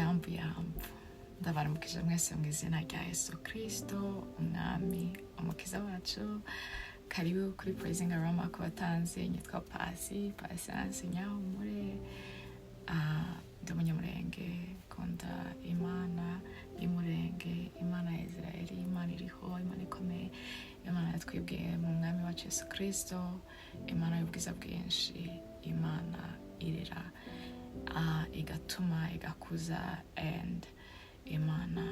yambu ndabaramukije mwese mu izina rya Yesu Kristo umwami umukiza wacu. Karibu kuri Praising Aroma ku batanzi. Nitwa Pasi Nyahumure, ndi umunyamurenge, kunda Imana y'umurenge, Imana ya Israeli, Imana iriho, Imana ikomeye, Imana yatwibwiye mu mwami wacu Yesu Kristo, Imana y'ubwiza bwinshi, Imana irera igatuma igakuza, and Imana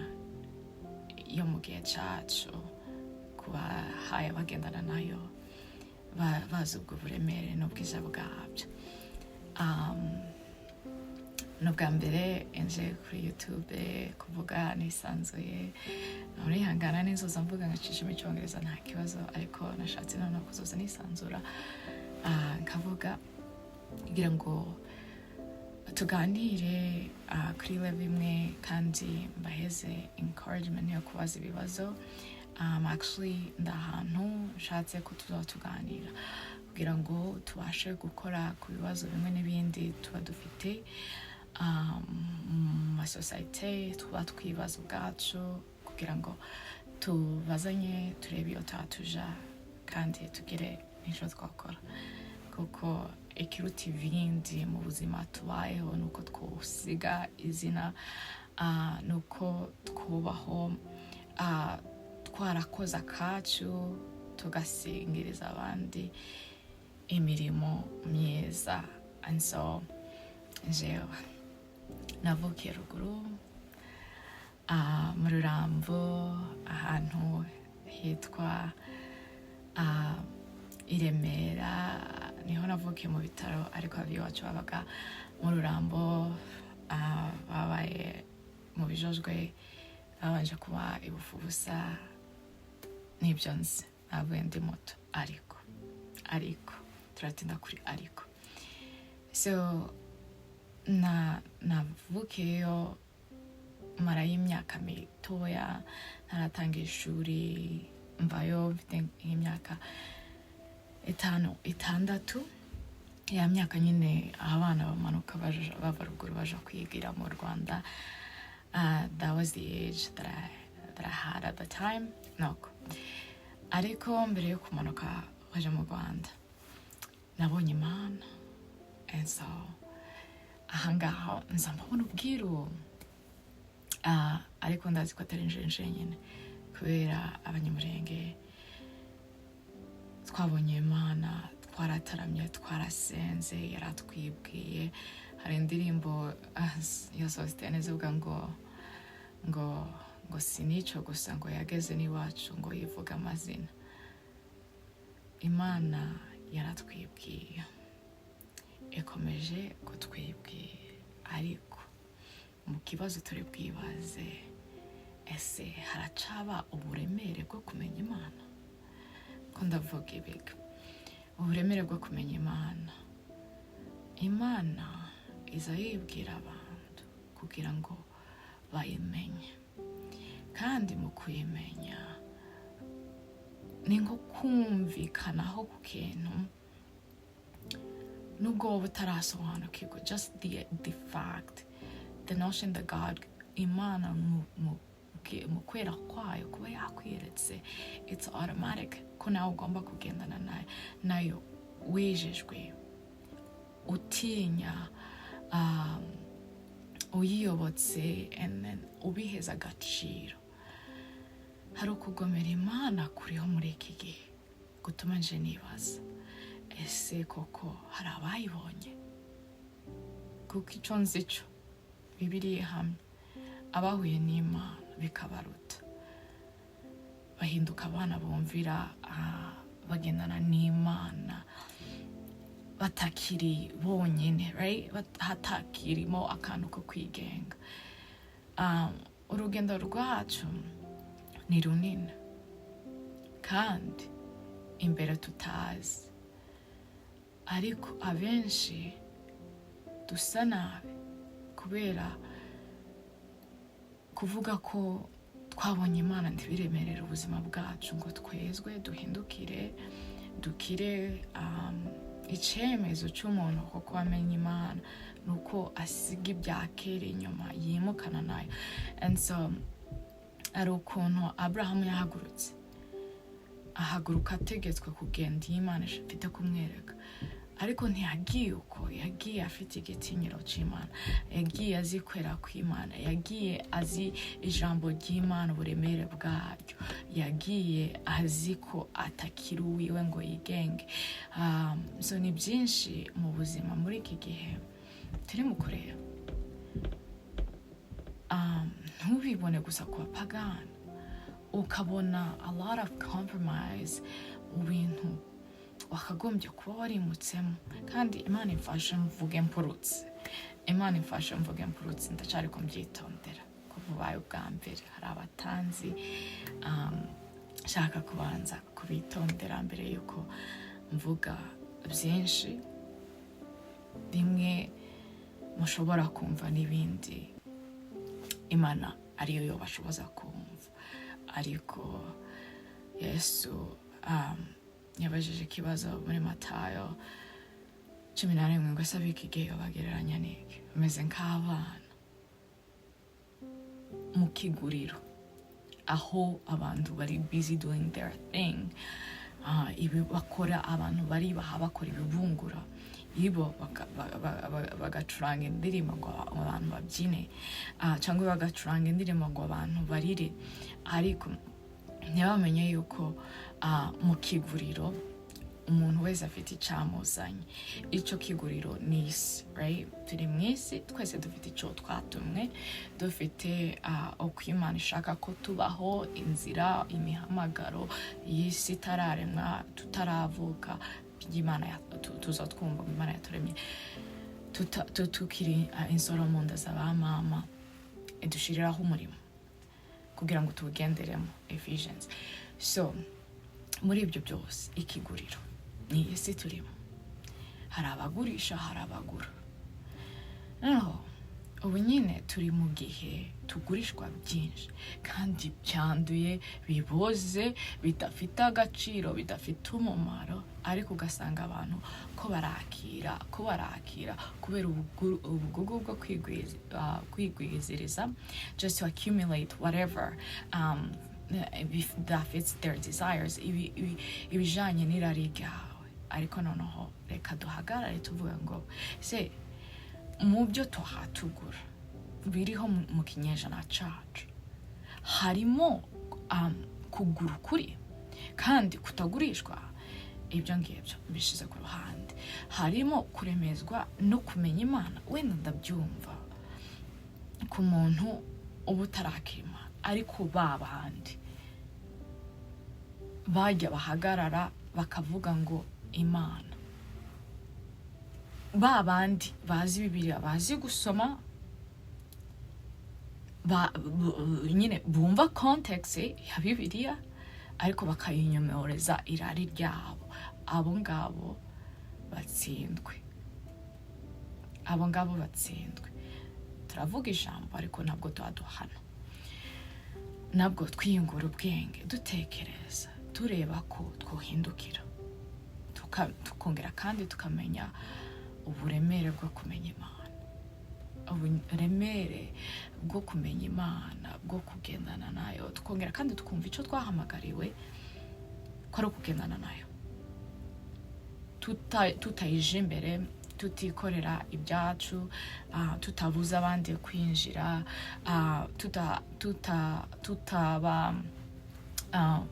yo mu gihe cyacu kubahaye bagendana nayo bazi ubwo buremere n'ubwiza bwabyo. N'ubwa mbere nje kuri YouTube kuvuga nisanzuye, urihangana n'inzoza mvuga ngacisha mu cyongereza nta kibazo, ariko nashatse noneho kuzoza nisanzura nkavuga kugira ngo tuganire kuri level imwe kandi mbaheze encouragement yo kubaza ibibazo. Actually ndahantu nshatse ko tuganira kugira ngo tubashe gukora ku bibazo bimwe n'ibindi tuba dufite mu society, tuba twibaza ubwacu kugira ngo tubazanye turebe iyo tuja kandi tugire n'icyo twakora, kuko ikiruta ibindi mu buzima tubayeho nuko twusiga izina, nuko twubaho twarakoze akacu tugasingiriza abandi imirimo myiza. And so jewe navukiye ruguru mu Rurambo, ahantu hitwa i Remera, niho navukiye mu bitaro, ariko ababyeyi bacu babaga mu Rurambo, babaye mu bijojwe, babanje kuba ibufubusa n'ibyo nzi, navuye ndi muto, ariko turatinda kuri ariko. So navukiyeyo marayo imyaka mitoya, naratangiye ishuri, mvayo mfite nk'imyaka 5-6. Ya myaka nyine abana bamanuka bava ruguru baja kwigira mu Rwanda. That was the age that I had at the time. Ariko mbere yo kumanuka baje mu Rwanda nabonye Imana, and so ahangaha nza mbona ubwiru, ariko ndazi ko atari nje nyine, kubera abanyamurenge twabonye Imana, twarataramye, twarasenze, yaratwibwiye. Hari indirimbo ya Sositene zivuga ngo sinico gusa, ngo yageze n'iwacu, ngo yivuga amazina. Imana yaratwibwiye, ikomeje kutwibwiye, ariko mu kibazo turi bwibaze, ese haracaba uburemere bwo kumenya Imana? Ko ndavuga ibiga uburemere bwo kumenya Imana. Imana iza yibwira abantu kugira ngo bayimenye, kandi mu kuyimenya ni nko kumvikanaho ku kintu nubwo wowe utarasobanukirwa. Just the fact, the notion that God, Imana mu kwera kwayo kuba yakwiretse, it's automatic ko nawe ugomba kugendana nayo wijejwe, utinya, uyiyobotse, and then ubiheza agaciro. Hari ukugomera Imana kuriho muri iki gihe gutuma nje nibaza, ese koko hari abayibonye? Kuko icyo nzi cyo Bibiliya ihamye, abahuye n'Imana bikabaruta bahinduka abana bumvira, bagendana n'Imana batakiri bonyine, right? Hatakirimo akantu ko kwigenga. Urugendo rwacu ni runini kandi imbere tutazi, ariko abenshi dusa nabi kubera kuvuga ko twabonye Imana ntibiremerera ubuzima bwacu ngo twezwe, duhindukire, dukire. Icemezo cy'umuntu kuko wamenye Imana nuko asiga ibya kera inyuma yimukana nayo. And so ari ukuntu Abrahamu yahagurutse, ahaguruka ategetswe kugenda Imana ifite kumwereka, ariko ntiyagiye uko, yagiye afite igitinyiro cy'Imana, yagiye azi kwera kw'Imana, yagiye azi ijambo ry'Imana uburemere bwaryo, yagiye azi ko atakiri uwiwe ngo yigenge. So ni byinshi mu buzima muri iki gihe turi mu kureba. Ntubibone gusa ku bapagani, ukabona a lot of compromise mu bintu wakagombye kuba warimutsemo. Kandi Imana imfashe mvuge mpurutse, Imana imfashe mvuge mpurutse, ndacyari kumbyitondera ko bubaye ubwa mbere. Hari abatanzi nshaka kubanza kubitondera mbere yuko mvuga byinshi, bimwe mushobora kumva n'ibindi Imana ariyo yo bashoboza kumva. Ariko Yesu yabajije ikibazo muri Matayo 11 ngo ese ab'iki gihe bagereranya n'iki? Bameze nk'abana mu kiguriro, aho abantu bari busy doing their thing. Ibi bakora, abantu bari bakora ibibungura, ibo bagacuranga indirimbo ngo abantu babyine, cyangwa bagacuranga indirimbo ngo abantu barire, ariko ntibamenye yuko mu kiguriro umuntu wese afite icyamuzanye. Icyo kiguriro ni isi, right? Turi mu isi, twese dufite icyo twatumwe, dufite uko Imana ishaka ko tubaho, inzira, imihamagaro y'isi itararemwa, tutaravuka, Imana tuza twumva Imana yaturemye tukiri insoro mu nda z'abamama, idushiriraho umurimo kugira ngo tuwugenderemo, Ephesians. So muri ibyo byose ikiguriro ni isi turimo, hari abagurisha, hari abagura. Noneho ubu nyine turi mu gihe tugurishwa byinshi kandi byanduye, biboze, bidafite agaciro, bidafite umumaro, ariko ugasanga abantu ko barakira kubera ubugugu bwo kwigwiziriza, just to accumulate whatever that fits their desires, ibijanye n'irari ryawe. Ariko noneho reka duhagarare tuvuga ngo se mu byo tuhatugura biriho mu kinyejana cacu harimo kugura ukuri kandi kutagurishwa. Ibyo ngibyo bishize ku ruhande, harimo kuremezwa no kumenya Imana. Wenda ndabyumva ku muntu uba utarakima, ariko babandi bajya bahagarara bakavuga ngo Imana, babandi bazi Bibiliya, bazi gusoma, nyine bumva context ya Bibiliya, ariko bakayinyomereza irari ryabo, abo ngabo batsindwe. Turavuga ijambo ariko ntabwo tuhaduhana, nabwo twiyungura ubwenge, dutekereza, tureba ko twohindukira, tukongera kandi tukamenya uburemere bwo kumenya Imana, uburemere bwo kumenya Imana, bwo kugendana nayo, tukongera kandi tukumva icyo twahamagariwe ko ari ukugendana nayo, tutayije imbere, tutikorera ibyacu, tutabuza abandi kwinjira, tutaba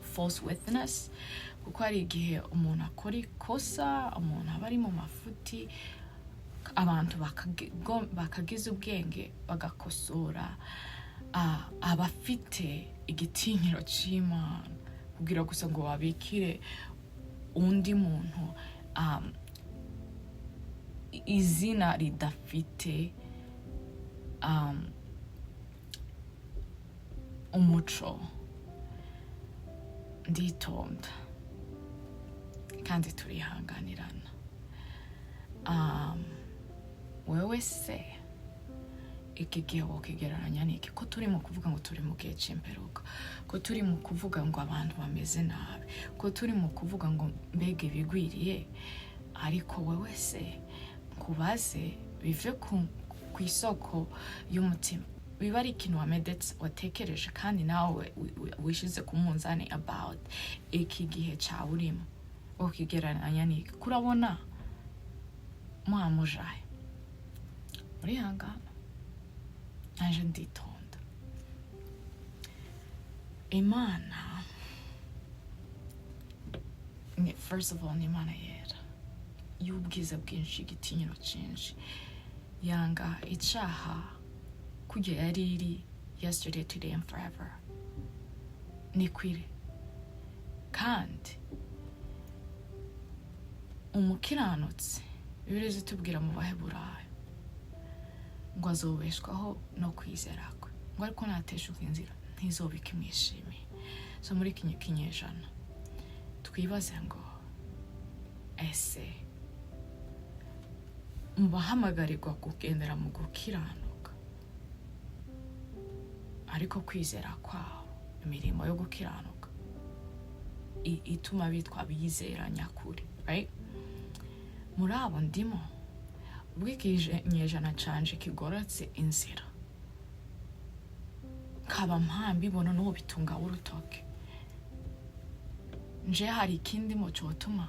false witness. Kuko hari igihe umuntu akora ikosa, umuntu aba ari mu mafuti, abantu bakagize ubwenge bagakosora, abafite igitinyiro cy'Imana kugira gusa ngo babikire undi muntu izina ridafite umuco. Nditonda kandi turihanganirana. Wewe se iki gihe wokigereranya n'iki? Ko turi mu kuvuga ngo turi mu gihe cy'imperuka, ko turi mu kuvuga ngo abantu bameze nabi, ko turi mu kuvuga ngo mbega ibigwiriye, ariko wewe se kubaze bive ku isoko y'umutima, biba ari ikintu wamedetse watekereje kandi nawe wishize ku munzani about iki gihe cyawe urimo, ukigereranya n'iki, kurabona mwamujaye urihangana, naje nditonda. Imana first of all ni Imana yera y'ubwiza bwinshi, igitinyiro cyinshi, yanga icyaha kujya yari iri yesterday, today and forever, ni kwire. Kandi umukiranutsi Bibiliya zitubwira mu Baheburayo ngo azobeshwaho no kwizera kwe, ngo ariko nateshuka inzira ntizoba ikimwishimiye. So muri kinyejana twibaze ngo ese mubahamagarirwa kugendera mu gukiranuka, ariko kwizera kwawo, imirimo yo gukiranuka ituma bitwa abizera nyakuri, right? Muri abo ndimo, ubwo ikinyejana canje kigoretse inzira, nkaba mpambibona n'uwo bitunga w'urutoke, nje hari ikindi mo cyotuma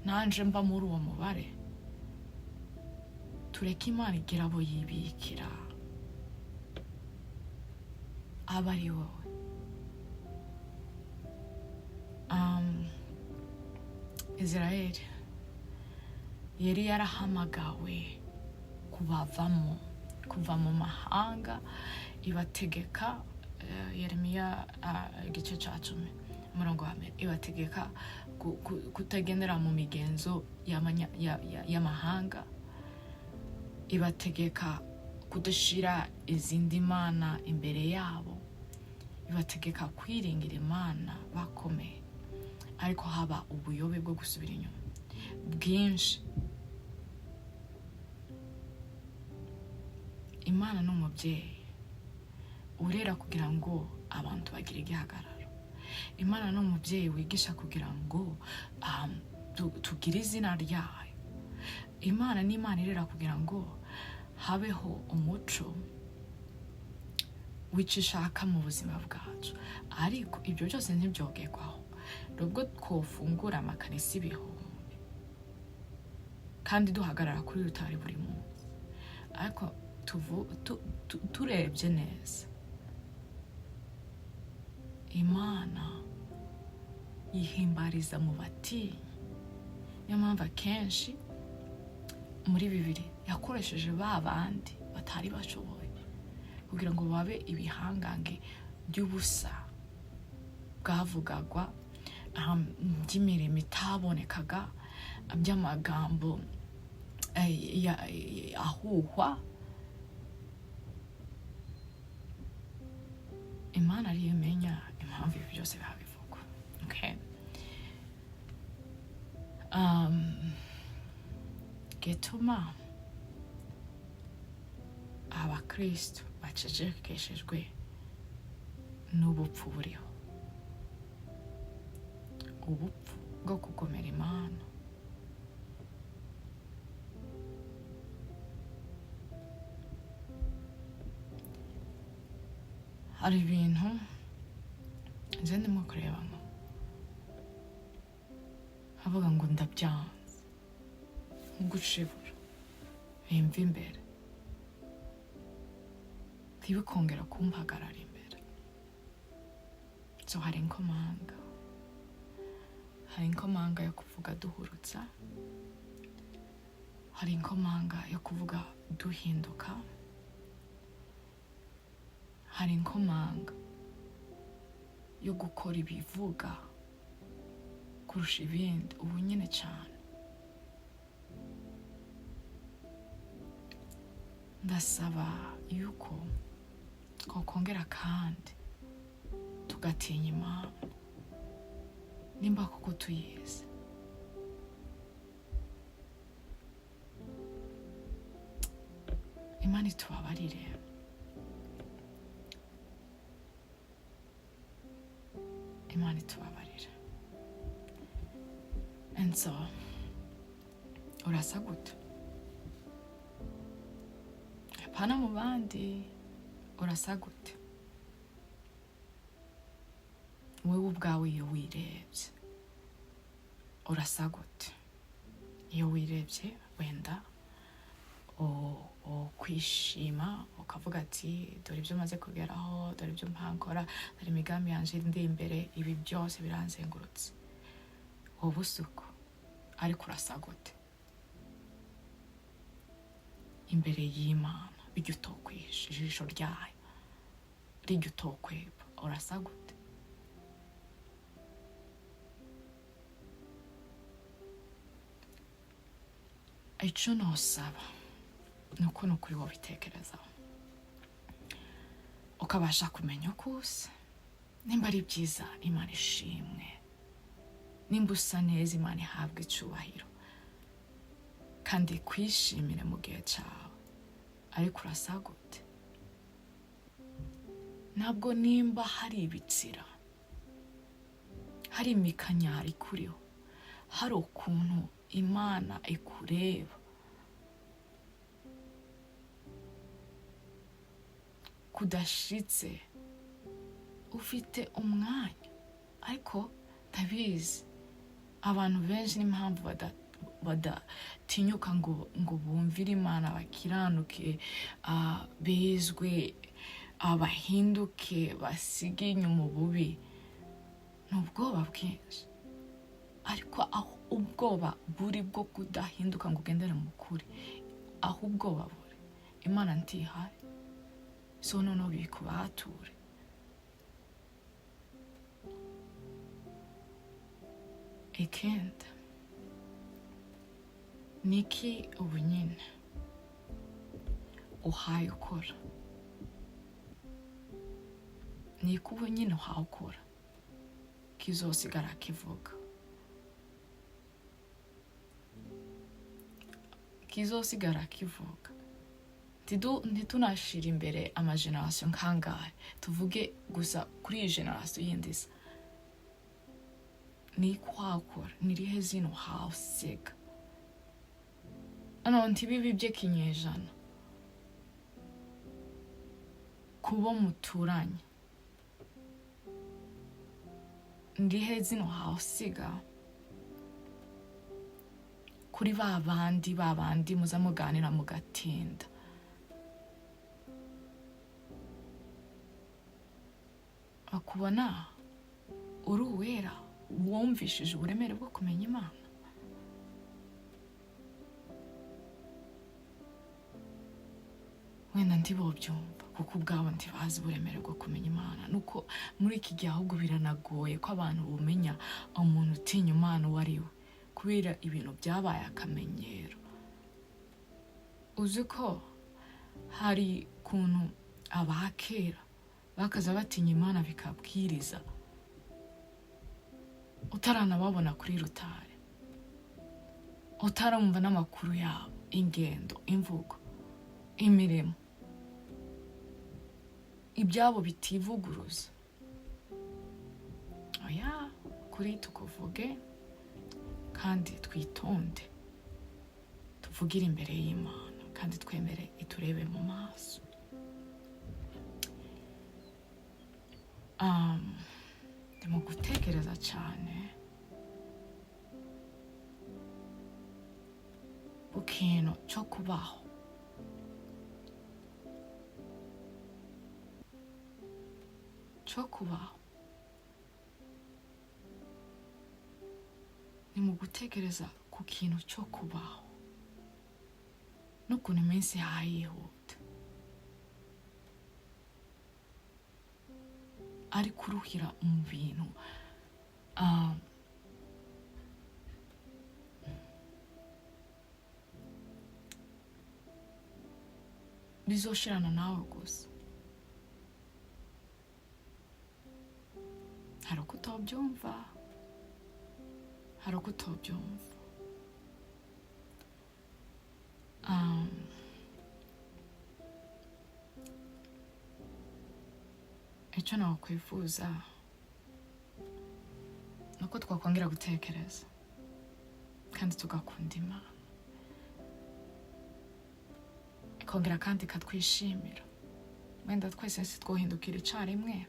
nanje mba muri uwo mubare. Tureke Imana igira abo yibikira, aba ari wowe. Israeli yari yarahamagawe kuva mu mahanga, ibategeka Yeremiya igice cya 10:1, ibategeka kutagendera mu migenzo y'amahanga, ibategeka kudashira izindi mana imbere yabo, ibategeka kwiringira Imana bakomeye, ariko haba ubuyobe bwo gusubira inyuma bwinshi. Imana ni umubyeyi urera kugira ngo abantu bagire igihagararo. Imana ni umubyeyi wigisha kugira ngo tugire izina ryayo. Imana ni Imana irera kugira ngo habeho umuco w'icyo ishaka mu buzima bwacu, ariko ibyo byose ntibyogerwaho nubwo twofungura amakanisa ibihumbi kandi duhagarara kuri rutari buri munsi, ariko turebye neza, Imana yihimbariza mu batinyi. Niyo mpamvu akenshi muri Bibiliya yakoresheje ba bandi batari bashoboye kugira ngo babe ibihangange by'ubusa bwavugagwa, by'imirimo itabonekaga, by'amagambo ahuhwa. Imana ariyo imenya impamvu ibi byose babivugwa, okay? Gituma abakristo bacecekeshejwe n'ubupfu buriho, ubupfu bwo kugomera Imana. Hari ibintu nze ndimo kureba ngo avuga ngo ndabyanze, gushibura bimva imbere, ntibikongera kumpagarara imbere. So hari inkomanga yo kuvuga duhurutsa, hari inkomanga yo kuvuga duhinduka, hari inkomanga yo gukora ibivuga kurusha ibindi ubu nyine cyane. Ndasaba yuko twakongera kandi tugatinya Imana nimba koko tuyizi. Imana itubabarire. Imana itubabarire. And so urasa gute? apana mu bandi. Urasa gute wewe ubwawe iyo wirebye? Urasa gute iyo wirebye? Wenda kwishima ukavuga ati dore ibyo maze kugeraho, dore ibyo mpankora, dore imigambi yanje ndi imbere, ibi byose biranzengurutse. Wowe usuko ariko urasa gute imbere y'Imana? Bijya utokwisha ijisho ryayo, rijya utokweba. Urasa gute? Icyo nosaba ni uko nukuri wabitekerezaho ukabasha kumenya uko usa. Nimba ari byiza, Imana ishimwe. Nimba usa neza, Imana ihabwe icyubahiro kandi kwishimire mu gihe cyawe. Ariko urasa gute? Ntabwo nimba hari ibitsira, hari imikanyari kuriho, hari ukuntu Imana ikureba kudashitse, ufite umwanya. Ariko ndabizi abantu benshi n'impamvu badatinyuka ngo bumvire Imana, bakiranuke, bezwe, bahinduke, basige inyuma ububi, ni ubwoba bwinshi. Ariko aho ubwoba buri bwo kudahinduka ngo ugendere mu kuri, aho ubwoba buri, Imana ntihari. So noneho bikubature. Ikindi niki ubu nyine uhaye ukora? Niki ubu nyine uhaye ukora kizosigara kivuga, kizosigara kivuga? Ntitunashira imbere amageneration nkangahe, tuvuge gusa kuri iyi generation yindi isa. Niki uhakora? Nirihe zino hawusiga? Ntibibi by'ikinyejana kubo muturanye. Nirihe zino hawusiga kuri babandi muza muganira mugatinda. Bakubona uri uwera, wumvishije uburemere bwo kumenya Imana. Wenda ntibobyumva kuko ubwabo ntibazi uburemere bwo kumenya Imana. Nuko muri iki gihe ahubwo biranagoye ko abantu bumenya umuntu utinya Imana uwo ari we, kubera ibintu byabaye akamenyero. Uzi ko hari kuntu abakera bakaza batinya Imana bikabwiriza utaranababona kuri rutare, utaramva n'amakuru yabo, ingendo, imvugo, imirimo, ibyabo bitivuguruza. Oya, kuri tukuvuge kandi twitonde, tuvugire imbere y'Imana kandi twemere iturebe mu maso. Ndimo gutekereza cyane ku kintu cyo kubaho. Ndimo gutekereza ku kintu cyo kubaho n'ukuntu iminsi yayihuta, ari kuruhira mu bintu bizoshirana nawe gusa. Hari uko utabyumva, hari uko utabyumva. Icyo nakwifuza nuko twakongera gutekereza kandi tugakunda Imana. kongera kandi ikatwishimira. Wenda twese sitwohindukira icarimwe,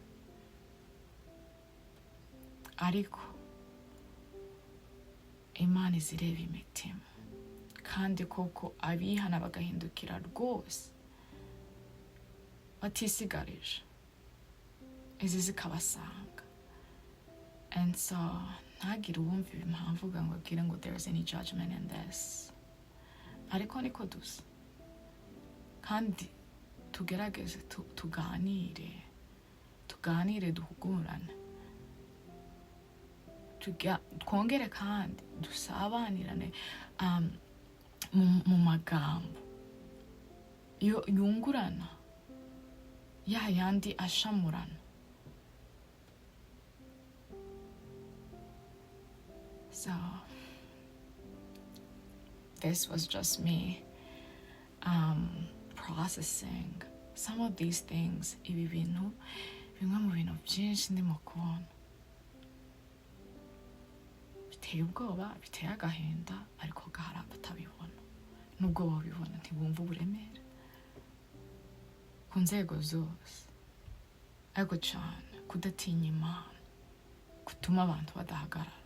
ariko Imana izireba imitima, kandi koko abihana bagahindukira rwose batisigarije, izi zikabasanga. And so ntagire uwumva impamvu ngo abwire ngo there is any judgment in this, ariko niko dusa. Kandi tugerageze tuganire duhugurane, twongere kandi dusabanirane mu magambo yungurana, yandi ashamurana. So this was just me processing some of these things. Ibi bintu bimwe mu bintu byinshi ndimo kubona biteye ubwoba, biteye agahinda, ariko gahari abatabibona. Nubwo babibona ntibumva uburemere ku nzego zose. Ariko cyane kudatinya Imana gutuma abantu badahagarara,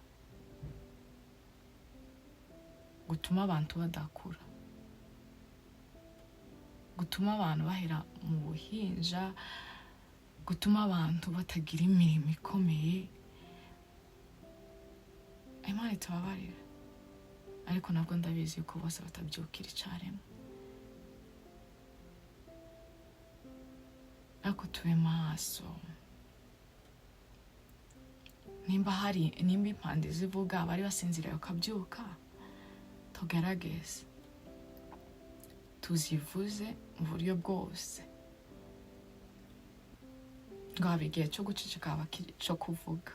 gutuma abantu badakura, gutuma abantu bahera mu buhinja, gutuma abantu batagira imirimo ikomeye. Imana itababarira, ariko nabwo ndabizi yuko bose batabyukira icarimwe. Ariko tube maso. Nimba impande zivuga abari basinziriye bakabyuka, tugerageze tuzivuze mu buryo bwose, ngo habe igihe cyo guceceka, haba cyo kuvuga.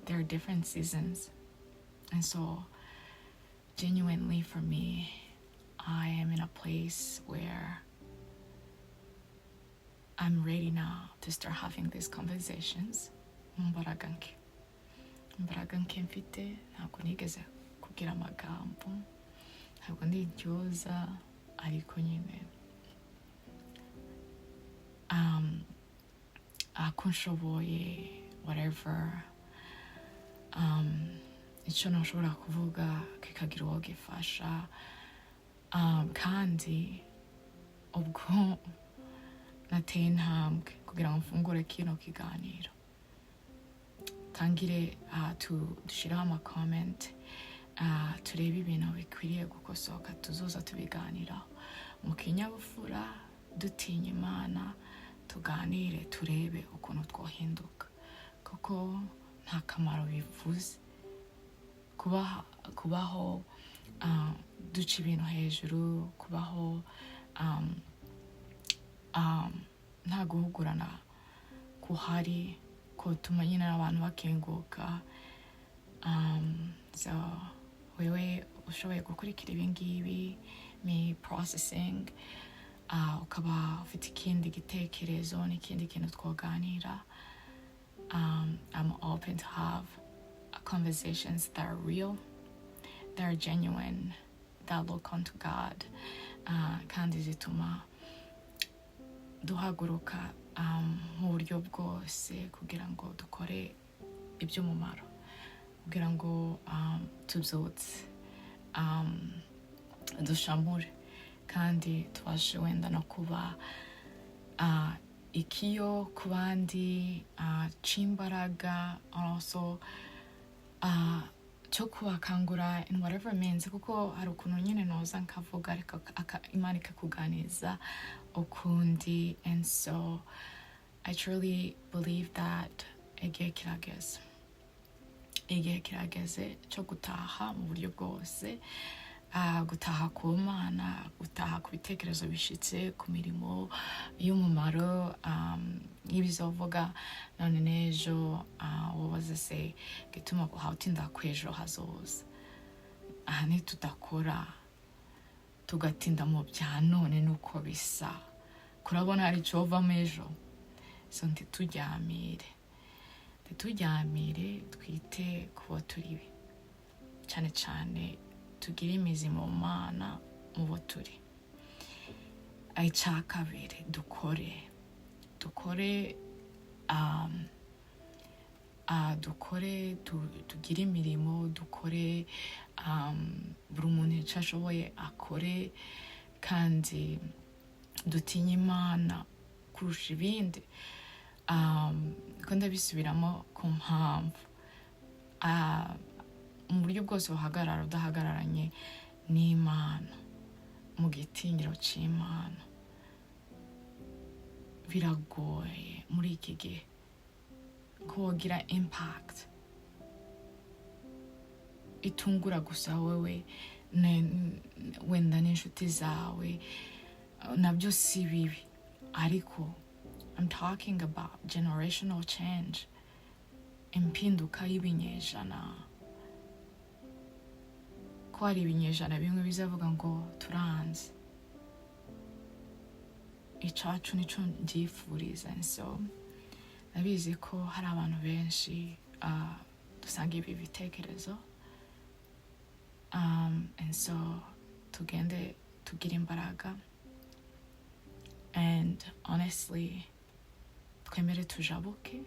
There are different seasons, and so genuinely for me, I am in a place where I'm ready now to start having these conversations. Imbaraga nke mfite, ntabwo nigeze kugira amagambo, ntabwo ndityoza, ariko nyine ako nshoboye, whatever, icyo nashobora kuvuga kikagira uwo gifasha. Kandi ubwo nateye intambwe kugira ngo mfungure kino kiganiro, tangire dushiraho ama-comment, turebe ibintu bikwiriye gukosoka, tuzoza tubiganiraho mu kinyabupfura, dutinya Imana, tuganire turebe ukuntu twohinduka. Kuko nta kamaro bivuze kubaho duca ibintu hejuru, kubaho nta guhugurana kuhari, kutuma nyine abantu bakenguka. So wewe ushoboye gukurikira ibi ngibi, me processing, ukaba ufite ikindi gitekerezo n'ikindi kintu twoganira, I'm open to have conversations that are real, that are genuine, that look unto God, kandi zituma duhaguruka mu buryo bwose kugira ngo dukore iby'umumaro, kugira ngo tubyutse, dushamure, kandi tubashe wenda no kuba ikiyo ku bandi, c'imbaraga, also cyo kubakangura in whatever means. Kuko hari ukuntu nyine noza nkavuga ariko Imana ikakuganiza ukundi. And so I truly believe that igihe kirageze cyo gutaha mu buryo bwose, gutaha ku Mana, gutaha ku bitekerezo bishitse, ku mirimo y'umumaro, ibizovuga none n'ejo, wobaze se gituma guhatinda kw'ejo hazoza. Aha nitudakora tugatinda mu bya none nuko bisa, kurabona hari icovamo ejo. So ntituryamire, twite kubo turi, cyane cyane tugire imizi mu Mana mu bo turi. icya kabiri dukore tugire imirimo, dukore buri muntu icyo ashoboye akore, kandi dutinye Imana kurusha ibindi. Ko ndabisubiramo ku mpamvu mu buryo bwose uhagarara udahagararanye n'Imana, mu gitinyiro cy'Imana, biragoye muri iki gihe ko wagira impact itungura gusa wowe wenda n'inshuti zawe, nabyo si bibi, ariko I'm talking about generational change, impinduka y'ibinyejana. Ko hari ibinyejana bimwe bizavuga ngo turanze, icacu nico ndyifuriza. And so nabizi ko hari abantu benshi dusanga ibi bitekerezo, and so tugende tugira imbaraga, and honestly twemere tujabuke,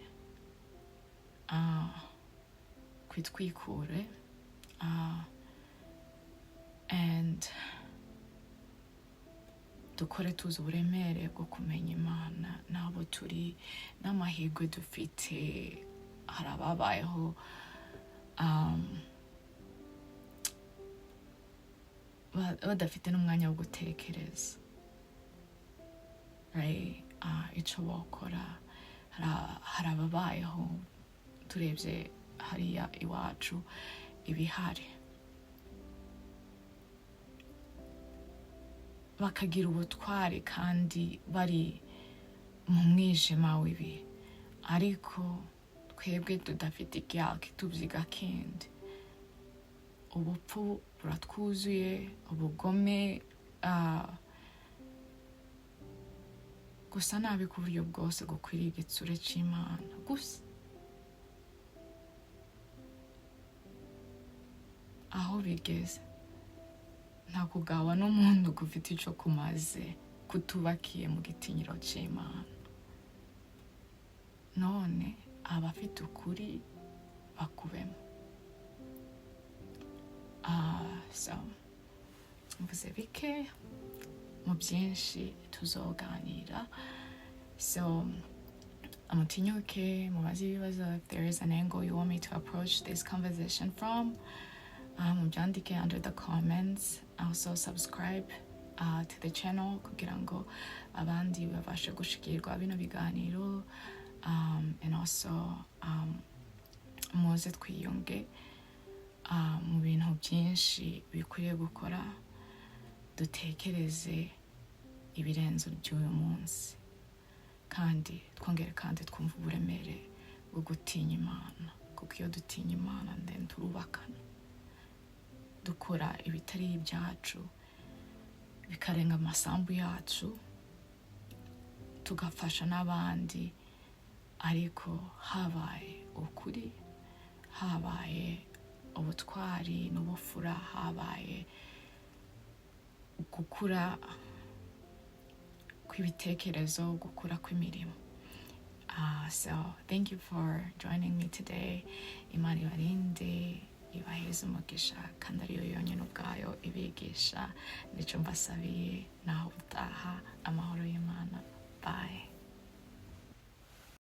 kwitwikure, and dukore tuzi uburemere bwo kumenya Imana n'abo turi n'amahirwe dufite. Hari ababayeho badafite n'umwanya wo gutekereza, right? Icyo bakora. Hari ababayeho, turebye hariya iwacu ibihari, bakagira ubutwari kandi bari mu mwijima w'ibi, ariko twebwe tudafite igihe kitubyiga kindi. Ubupfu buratwuzuye, ubugome, gusa nabi ku buryo bwose gukwiriye igitsure cy'Imana gusa. Aho bigeze nta kugawa n'umuntu gufite icyo kumaze kutubakiye mu gitinyiro cy'Imana. None abafite ukuri bakubemo. So mvuze bike mu byinshi tuzoganira. So amutinyuke mubaze ibibazo. If there is an angle you want me to approach this conversation from, mubyandike under the comments. Also subscribe to the channel kugira ngo abandi babashe gushikirwa bino biganiro, and also muze twiyunge mu bintu byinshi bikwiriye gukora, dutekereze ibirenzo by'uyu munsi, kandi twongere kandi twumva uburemere bwo gutinya Imana, kuko iyo dutinya Imana then turubakana, dukora ibitari ibyacu bikarenga amasambu yacu, tugafasha n'abandi, ariko habaye ukuri, habaye ubutwari n'ubufura, habaye gukura kw'ibitekerezo, gukura kw'imirimo. So thank you for joining me today. Imana ibarinde, ibaheze umugisha, kandi ariyo yonyine ubwayo ibigisha. Nicyo mbasabiye, naho utaha amahoro y'Imana. Bye.